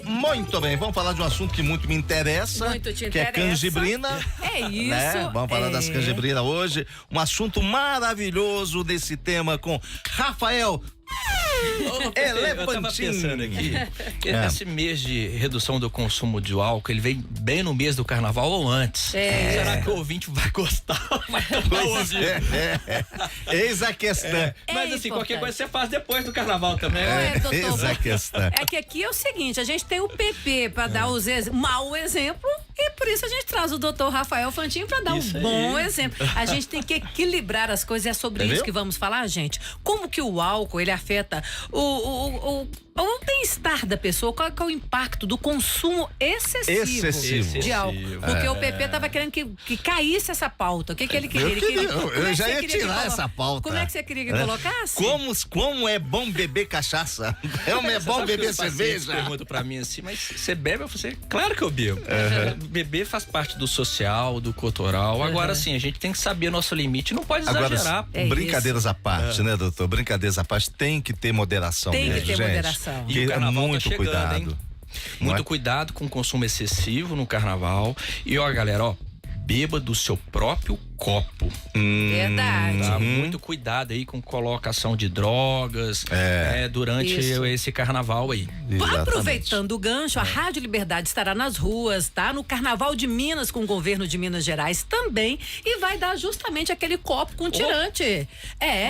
Muito bem, vamos falar de um assunto que muito me interessa, Muito te que é interessa. canjibrina. É isso. Né? Vamos falar das canjibrinas hoje. Um assunto maravilhoso desse tema com Rafael Eu tava pensando aqui, esse mês de redução do consumo de álcool, ele vem bem no mês do carnaval ou antes? Será que o ouvinte vai gostar? Vai tomar o ouvido? Eis a questão. Mas assim, qualquer coisa você faz depois do carnaval também. Doutor, Eis a questão. É que aqui é o seguinte, a gente tem o PP para dar os mau exemplo e por isso a gente traz o doutor Rafael Fantin para dar Isso um bom aí. exemplo. A gente tem que equilibrar as coisas, é sobre isso que vamos falar, gente. Como que o álcool, ele afeta o bem-estar da pessoa, qual é o impacto do consumo excessivo de álcool. Porque o PP tava querendo que caísse essa pauta. O que ele queria? Eu já ia tirar essa pauta. Como é que você queria que colocasse? Como é bom beber cachaça? Como é bom beber cerveja? Pergunta pra mim assim, mas você bebe? Eu falei, claro que eu bebo. Beber faz parte do social, do cultural. Agora sim, a gente tem que saber nosso limite, não pode exagerar. Brincadeiras à parte, né, doutor? Brincadeiras à parte, tem que ter moderação mesmo, gente. Tem que ter moderação. E o carnaval muito tá chegando, cuidado. hein? Muito cuidado com o consumo excessivo no carnaval. E ó, galera, ó, beba do seu próprio copo. Verdade. Tá? Muito cuidado aí com colocação de drogas durante esse carnaval aí. Exatamente. Aproveitando o gancho, a Rádio Liberdade estará nas ruas, tá? No Carnaval de Minas, com o governo de Minas Gerais também, e vai dar justamente aquele copo com tirante.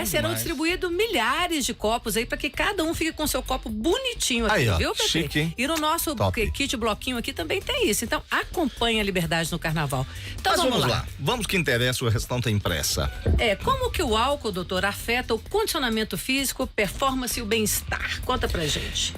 Serão distribuídos milhares de copos aí para que cada um fique com seu copo bonitinho aqui, aí, ó, viu, Pepe? chique, hein? E no nosso kit bloquinho aqui também tem isso. Então, acompanhe a Liberdade no Carnaval. Então, Mas vamos lá. Vamos que interessa, o restante tem pressa. Como que o álcool, doutor, afeta o condicionamento físico, performance e o bem-estar? Conta pra gente.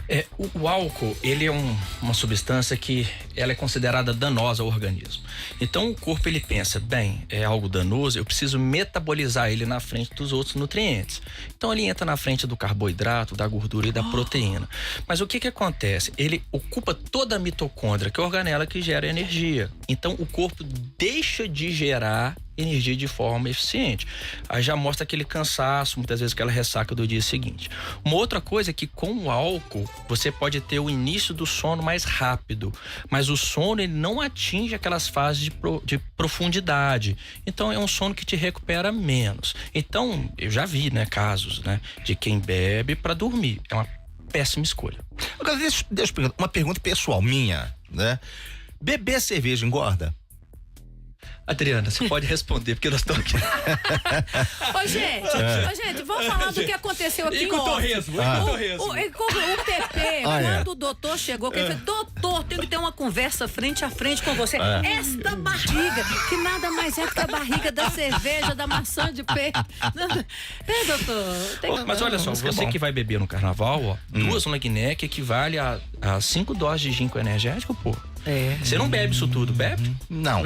O álcool, ele é uma substância que ela é considerada danosa ao organismo. Então o corpo ele pensa, bem, é algo danoso, eu preciso metabolizar ele na frente dos outros nutrientes. Então ele entra na frente do carboidrato, da gordura e da proteína. Mas o que acontece? Ele ocupa toda a mitocôndria, que é o organela que gera energia. Então o corpo deixa de gerar energia de forma eficiente. Aí já mostra aquele cansaço, muitas vezes aquela ressaca do dia seguinte. Uma outra coisa é que com o álcool você pode ter o início do sono mais rápido, mas o sono ele não atinge aquelas fases de profundidade. Então é um sono que te recupera menos. Então eu já vi, casos, de quem bebe para dormir. É uma péssima escolha. Agora deixa eu perguntar, uma pergunta pessoal minha, beber cerveja engorda? Adriana, você pode responder, porque nós estamos aqui. Ô, gente, vamos falar do que aconteceu aqui em off. O PP, quando o doutor chegou, ele falou, doutor, tem que ter uma conversa frente a frente com você. Esta barriga, que nada mais é do que a barriga da cerveja, da maçã de peito. Doutor. Mas olha só, você que vai beber no carnaval, 2 long neck equivale a 5 doses de ginkgo energético, pô. Você não bebe isso tudo, bebe? Não.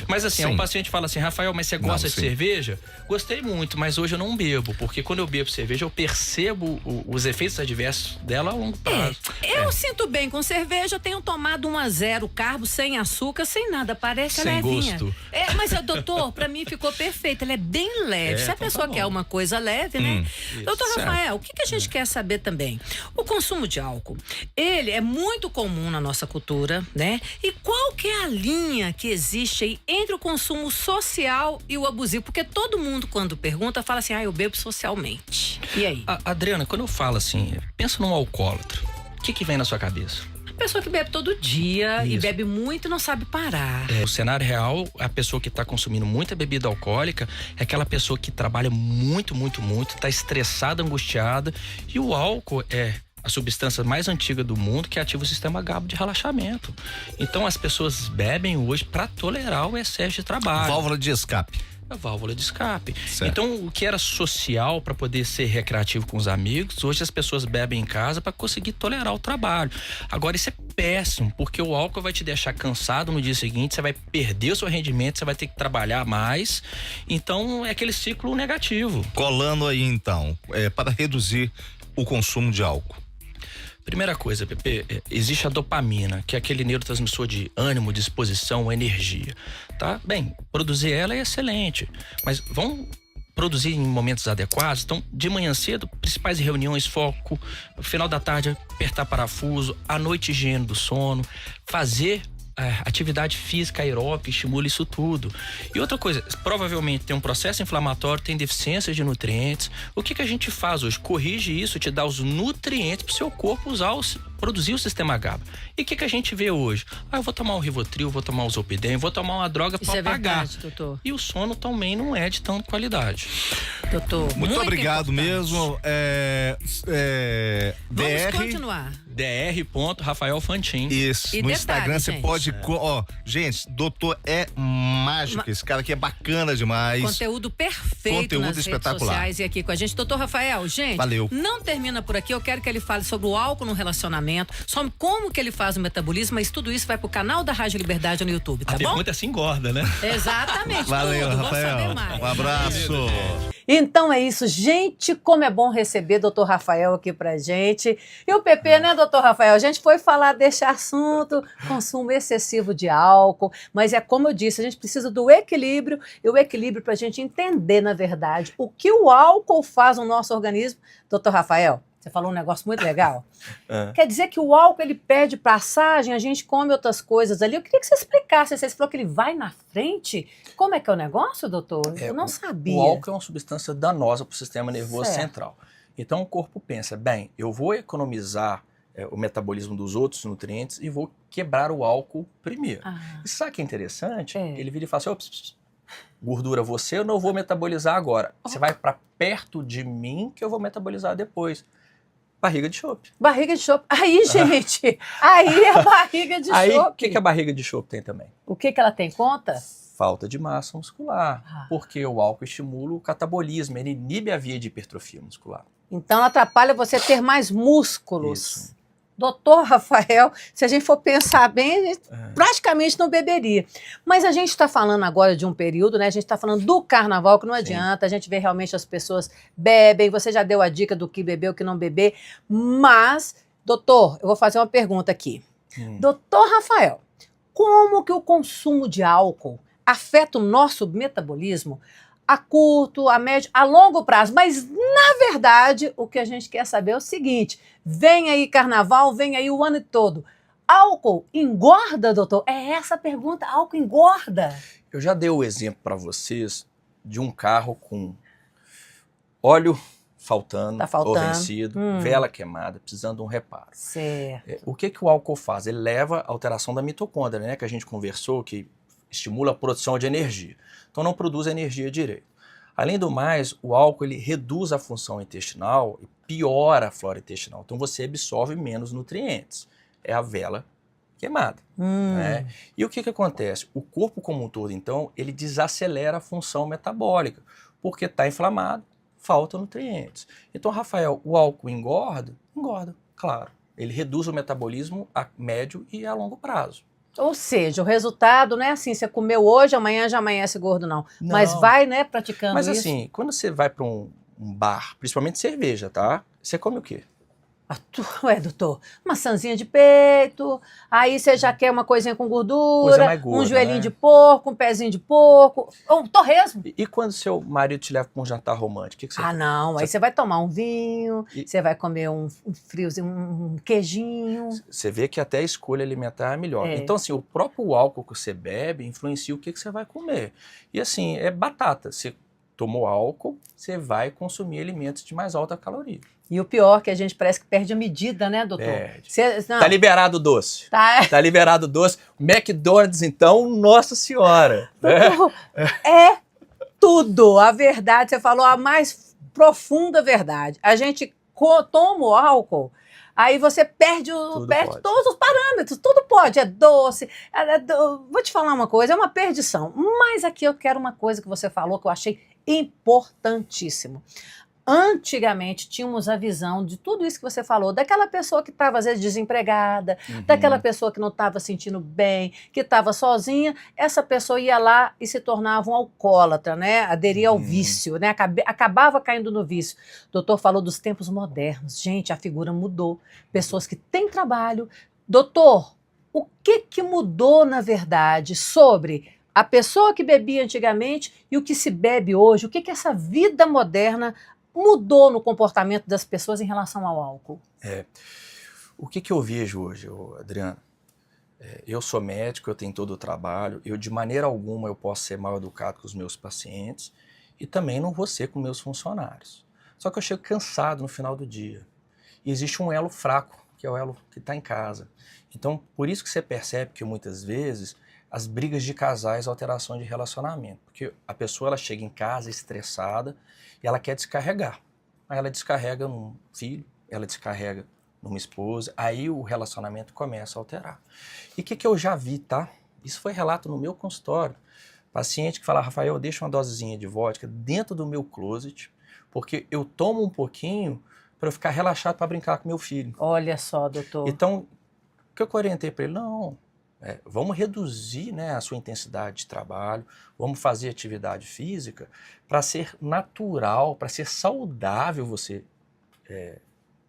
Mas assim, um paciente fala assim, Rafael, mas você gosta de cerveja? Gostei muito, mas hoje eu não bebo, porque quando eu bebo cerveja eu percebo os efeitos adversos dela a longo prazo. Eu sinto bem com cerveja, eu tenho tomado 1-0 carbo, sem açúcar, sem nada, parece sem levinha. Gosto. Mas doutor, pra mim ficou perfeito, ela é bem leve. Se a pessoa quer uma coisa leve, Doutor Rafael, o que a gente quer saber também? O consumo de álcool, ele é muito comum na nossa cultura, E qual que é a linha que existe aí entre o consumo social e o abusivo? Porque todo mundo, quando pergunta, fala assim, eu bebo socialmente. E aí? Adriana, quando eu falo assim, pensa num alcoólatra, o que vem na sua cabeça? Pessoa que bebe todo dia e bebe muito e não sabe parar. O cenário real, a pessoa que está consumindo muita bebida alcoólica é aquela pessoa que trabalha muito, está estressada, angustiada, e o álcool é a substância mais antiga do mundo que ativa o sistema GABA de relaxamento. Então as pessoas bebem hoje para tolerar o excesso de trabalho. Válvula de escape. A válvula de escape. Certo. Então, o que era social para poder ser recreativo com os amigos, hoje as pessoas bebem em casa para conseguir tolerar o trabalho. Agora, isso é péssimo, porque o álcool vai te deixar cansado no dia seguinte, você vai perder o seu rendimento, você vai ter que trabalhar mais. Então, é aquele ciclo negativo. Colando aí, então, para reduzir o consumo de álcool. Primeira coisa, Pepe, existe a dopamina, que é aquele neurotransmissor de ânimo, disposição, energia, tá? Bem, produzir ela é excelente, mas vamos produzir em momentos adequados. Então, de manhã cedo, principais reuniões, foco, no final da tarde, apertar parafuso, à noite, higiene do sono, fazer atividade física aeróbica, estimula isso tudo. E outra coisa, provavelmente tem um processo inflamatório, tem deficiências de nutrientes. O que a gente faz hoje? Corrige isso, te dá os nutrientes para o seu corpo produzir o sistema GABA. E o que a gente vê hoje? Eu vou tomar um Rivotril, vou tomar um Zolpidem, vou tomar uma droga para apagar. Verdade, doutor. E o sono também não é de tanta qualidade. Doutor, muito obrigado mesmo. Vamos continuar. Dr. Fantin. Isso, e no detalhe, Instagram você gente, pode... Gente, doutor é mágico, esse cara aqui é bacana demais. Conteúdo perfeito Conteúdo nas espetacular. redes sociais e aqui com a gente. Doutor Rafael, gente, valeu. Não termina por aqui, eu quero que ele fale sobre o álcool no relacionamento, sobre como que ele faz o metabolismo, mas tudo isso vai pro canal da Rádio Liberdade no YouTube, tá bom? A pergunta se engorda, né? Exatamente, valeu, tudo, Rafael. vou saber mais. Um abraço. Então é isso, gente, como é bom receber Dr. Rafael aqui pra gente. E o PP, né, Dr. Rafael? A gente foi falar desse assunto, consumo excessivo de álcool, mas é como eu disse, a gente precisa do equilíbrio, e o equilíbrio pra gente entender, na verdade, o que o álcool faz no nosso organismo. Dr. Rafael, você falou um negócio muito legal. Quer dizer que o álcool, ele perde passagem, a gente come outras coisas ali. Eu queria que você explicasse. Você falou que ele vai na frente. Como é que é o negócio, doutor? Eu não sabia. O álcool é uma substância danosa para o sistema nervoso Certo. central. Então o corpo pensa, bem, eu vou economizar o metabolismo dos outros nutrientes e vou quebrar o álcool primeiro. E sabe o que é interessante? Ele vira e fala assim, gordura, você eu não vou metabolizar agora. Você vai para perto de mim que eu vou metabolizar depois. Barriga de chope. Barriga de chope. Aí, gente, aí é a barriga de chope. Aí, o que a barriga de chope tem também? O que ela tem conta? Falta de massa muscular. Porque o álcool estimula o catabolismo, ele inibe a via de hipertrofia muscular. Então atrapalha você ter mais músculos. Isso. Doutor Rafael, se a gente for pensar bem, a gente praticamente não beberia. Mas a gente está falando agora de um período, né? A gente está falando do carnaval, que não adianta. A gente vê realmente as pessoas bebem. Você já deu a dica do que beber, o que não beber. Mas, doutor, eu vou fazer uma pergunta aqui. Doutor Rafael, como que o consumo de álcool afeta o nosso metabolismo a curto, a médio, a longo prazo? Mas, na verdade, o que a gente quer saber é o seguinte: vem aí carnaval, vem aí o ano todo. Álcool engorda, doutor? É essa a pergunta, álcool engorda? Eu já dei o exemplo para vocês de um carro com óleo faltando, ou vencido, vela queimada, precisando de um reparo. Certo. O que o álcool faz? Ele leva à alteração da mitocôndria, né, que a gente conversou, que estimula a produção de energia. Então não produz energia direito. Além do mais, o álcool ele reduz a função intestinal e piora a flora intestinal. Então você absorve menos nutrientes. É a vela queimada. Né? E o que acontece? O corpo como um todo, então, ele desacelera a função metabólica, porque está inflamado, falta nutrientes. Então, Rafael, o álcool engorda? Engorda, claro. Ele reduz o metabolismo a médio e a longo prazo. Ou seja, o resultado não é assim, você comeu hoje, amanhã já amanhece gordo, não. Mas vai, né, praticando isso. Mas assim, quando você vai para um bar, principalmente cerveja, tá? Você come o quê? Ué, doutor, maçãzinha de peito, aí você já quer uma coisinha com gordura, coisa mais gorda, um joelhinho né? de porco, um pezinho de porco, um torresmo. E quando seu marido te leva para um jantar romântico, o que você faz? Não, aí você vai tomar um vinho, você vai comer um friozinho, um queijinho. Você vê que até a escolha alimentar é melhor. Então, assim, o próprio álcool que você bebe influencia o que você vai comer. E assim, é batata. Você tomou álcool, você vai consumir alimentos de mais alta caloria. E o pior, que a gente parece que perde a medida, né, doutor? Perde. Não. Tá liberado o doce. Tá liberado o doce. McDonald's, então, nossa senhora. Doutor, é tudo. A verdade, você falou a mais profunda verdade. A gente toma o álcool, aí você perde todos os parâmetros. Tudo pode. É doce. Vou te falar uma coisa, é uma perdição. Mas aqui eu quero uma coisa que você falou que eu achei importantíssimo. Antigamente tínhamos a visão de tudo isso que você falou, daquela pessoa que estava às vezes desempregada, daquela pessoa que não estava sentindo bem, que estava sozinha, essa pessoa ia lá e se tornava um alcoólatra, né? Aderia ao vício, né? Acabava caindo no vício. O doutor falou dos tempos modernos. Gente, a figura mudou. Pessoas que têm trabalho. Doutor, o que mudou na verdade sobre a pessoa que bebia antigamente e o que se bebe hoje, o que que essa vida moderna mudou no comportamento das pessoas em relação ao álcool? O que eu vejo hoje, Adriana? Eu sou médico, eu tenho todo o trabalho, eu de maneira alguma eu posso ser mal educado com os meus pacientes e também não vou ser com meus funcionários. Só que eu chego cansado no final do dia. E existe um elo fraco, que é o elo que está em casa. Então, por isso que você percebe que muitas vezes as brigas de casais, alteração de relacionamento. Porque a pessoa ela chega em casa estressada e ela quer descarregar. Aí ela descarrega num filho, ela descarrega numa esposa, aí o relacionamento começa a alterar. E o que eu já vi, tá? Isso foi relato no meu consultório. Paciente que fala, Rafael, deixa uma dosezinha de vodka dentro do meu closet, porque eu tomo um pouquinho para eu ficar relaxado para brincar com meu filho. Olha só, doutor. Então, o que eu orientei para ele? Não, vamos reduzir, né, a sua intensidade de trabalho, vamos fazer atividade física para ser natural, para ser saudável você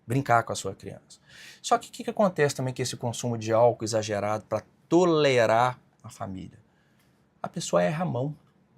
brincar com a sua criança. Só que o que acontece também com esse consumo de álcool exagerado para tolerar a família? A pessoa erra a mão.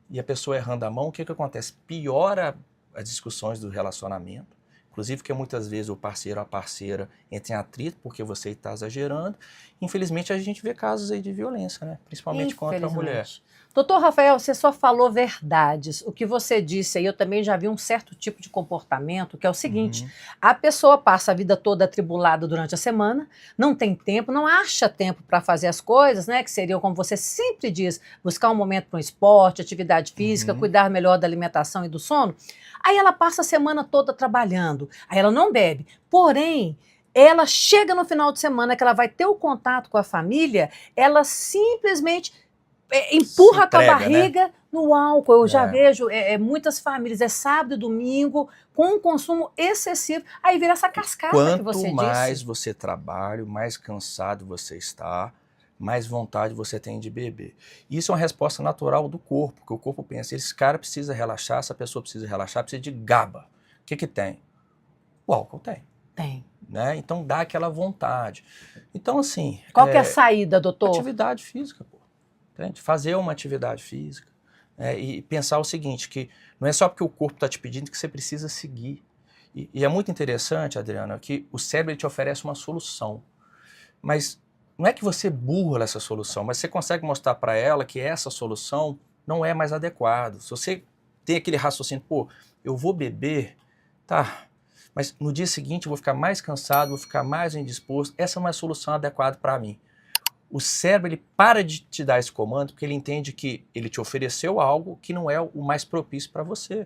E a pessoa errando a mão, o que acontece? Piora as discussões do relacionamento. Inclusive que muitas vezes o parceiro ou a parceira entra em atrito porque você está exagerando. Infelizmente a gente vê casos aí de violência, né? Principalmente contra a mulher. Doutor Rafael, você só falou verdades. O que você disse aí, eu também já vi um certo tipo de comportamento, que é o seguinte, a pessoa passa a vida toda atribulada durante a semana, não tem tempo, não acha tempo para fazer as coisas, né? Que seriam, como você sempre diz, buscar um momento para um esporte, atividade física, cuidar melhor da alimentação e do sono. Aí ela passa a semana toda trabalhando, aí ela não bebe, porém, ela chega no final de semana que ela vai ter o contato com a família, ela simplesmente empurra com a barriga, né, no álcool. Eu já vejo muitas famílias, sábado e domingo, com um consumo excessivo, aí vira essa cascata que você disse. Quanto mais você trabalha, mais cansado você está, mais vontade você tem de beber. Isso é uma resposta natural do corpo, porque o corpo pensa, esse cara precisa relaxar, essa pessoa precisa relaxar, precisa de GABA. O que tem? O álcool tem. Tem. Né? Então dá aquela vontade. Então assim... Qual que é a saída, doutor? Atividade física, pô. Entende? Fazer uma atividade física e pensar o seguinte, que não é só porque o corpo está te pedindo que você precisa seguir. E é muito interessante, Adriana, que o cérebro te oferece uma solução. Mas não é que você burla essa solução, mas você consegue mostrar para ela que essa solução não é mais adequada. Se você tem aquele raciocínio, pô, eu vou beber, tá, mas no dia seguinte eu vou ficar mais cansado, vou ficar mais indisposto, essa não é a solução adequada para mim. O cérebro ele para de te dar esse comando porque ele entende que ele te ofereceu algo que não é o mais propício para você.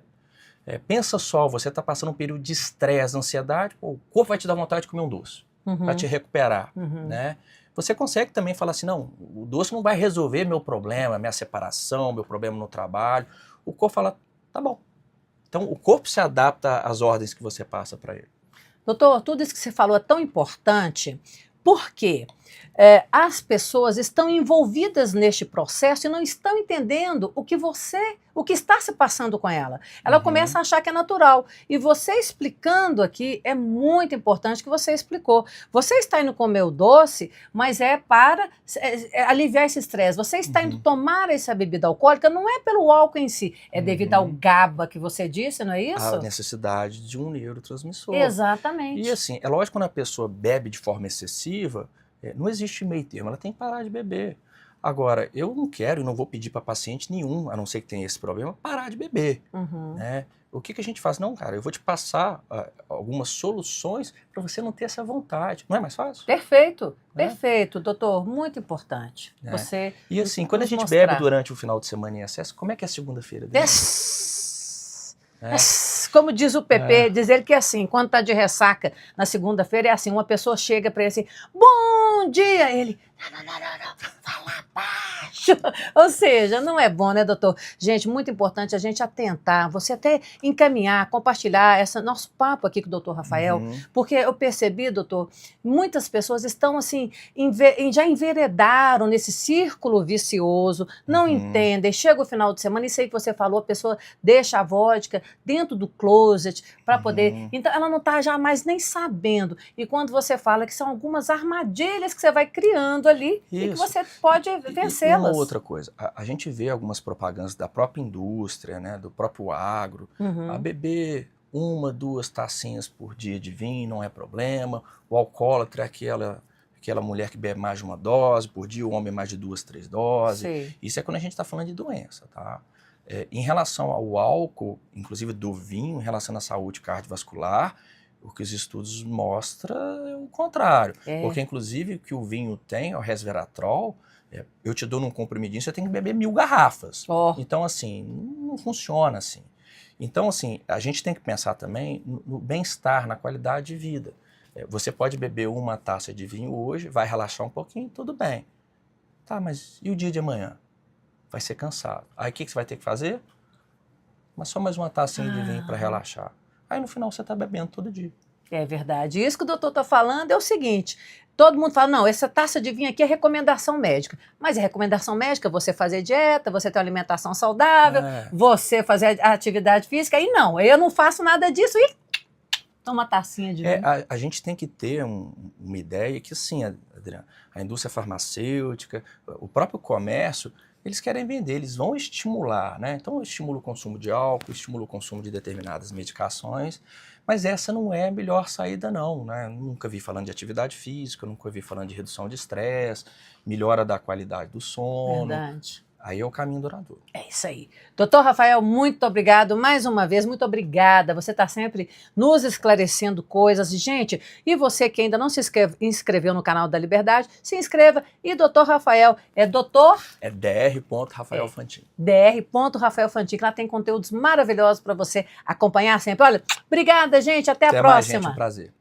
Pensa só, você está passando um período de estresse, ansiedade, o corpo vai te dar vontade de comer um doce para te recuperar, né? Você consegue também falar assim, não, o doce não vai resolver meu problema, minha separação, meu problema no trabalho. O corpo fala, tá bom. Então o corpo se adapta às ordens que você passa para ele. Doutor, tudo isso que você falou é tão importante, porque as pessoas estão envolvidas neste processo e não estão entendendo o que está se passando com ela. Ela começa a achar que é natural. E você explicando aqui, é muito importante que você explicou. Você está indo comer o doce, mas é para aliviar esse estresse. Você está indo tomar essa bebida alcoólica, não é pelo álcool em si, é devido ao GABA que você disse, não é isso? A necessidade de um neurotransmissor. Exatamente. E assim, é lógico que quando a pessoa bebe de forma excessiva, não existe meio termo, ela tem que parar de beber. Agora, eu não quero e não vou pedir para paciente nenhum, a não ser que tenha esse problema, parar de beber. Né? O que a gente faz? Não, cara, eu vou te passar algumas soluções para você não ter essa vontade. Não é mais fácil? Perfeito, perfeito, doutor, muito importante. Você e assim, quando a gente bebe durante o final de semana em excesso, como é que é a segunda-feira? Como diz o PP, diz ele que é assim, quando tá de ressaca na segunda-feira é assim, uma pessoa chega para ele assim, bom dia, ele, não, fala baixo. Ou seja, não é bom, né, doutor? Gente, muito importante a gente atentar, você até encaminhar, compartilhar esse nosso papo aqui com o doutor Rafael, porque eu percebi, doutor, muitas pessoas estão assim, já enveredaram nesse círculo vicioso, não entendem, chega o final de semana, isso aí que você falou, a pessoa deixa a vodka dentro do closet para poder. Então, ela não está jamais nem sabendo. E quando você fala que são algumas armadilhas que você vai criando ali e que você pode vencê-las. E uma outra coisa, a gente vê algumas propagandas da própria indústria, né, do próprio agro, a beber 1, 2 tacinhas por dia de vinho não é problema, o alcoólatra é aquela mulher que bebe mais de 1 dose por dia, o homem mais de 2, 3 doses. Sim. Isso é quando a gente está falando de doença, tá? Em relação ao álcool, inclusive do vinho, em relação à saúde cardiovascular, o que os estudos mostram é o contrário. Porque, inclusive, o que o vinho tem, o resveratrol, eu te dou num comprimidinho, você tem que beber 1000 garrafas. Então, assim, não funciona assim. Então, assim, a gente tem que pensar também no bem-estar, na qualidade de vida. Você pode beber 1 taça de vinho hoje, vai relaxar um pouquinho, tudo bem. Tá, mas e o dia de amanhã? Vai ser cansado. Aí o que você vai ter que fazer? Mas só mais 1 tacinha de vinho para relaxar. Aí no final você está bebendo todo dia. É verdade. Isso que o doutor está falando é o seguinte: todo mundo fala, não, essa taça de vinho aqui é recomendação médica. Mas é recomendação médica você fazer dieta, você ter uma alimentação saudável, você fazer atividade física. E não, eu não faço nada disso e toma uma tacinha de vinho. A gente tem que ter uma ideia que, sim, Adriana, a indústria farmacêutica, o próprio comércio, eles querem vender, eles vão estimular, né? Então, estimula o consumo de álcool, estimula o consumo de determinadas medicações, mas essa não é a melhor saída, não, né? Nunca vi falando de atividade física, nunca vi falando de redução de estresse, melhora da qualidade do sono. Verdade. Aí é o caminho duradouro. É isso aí. Doutor Rafael, muito obrigado mais uma vez, muito obrigada. Você está sempre nos esclarecendo coisas. Gente, e você que ainda não se inscreveu no canal da Liberdade, se inscreva. E doutor Rafael, doutor? É Dr. Fantin. Dr. Rafael Fantin, que lá tem conteúdos maravilhosos para você acompanhar sempre. Olha, obrigada, gente. Até a próxima. Mais, gente, um prazer.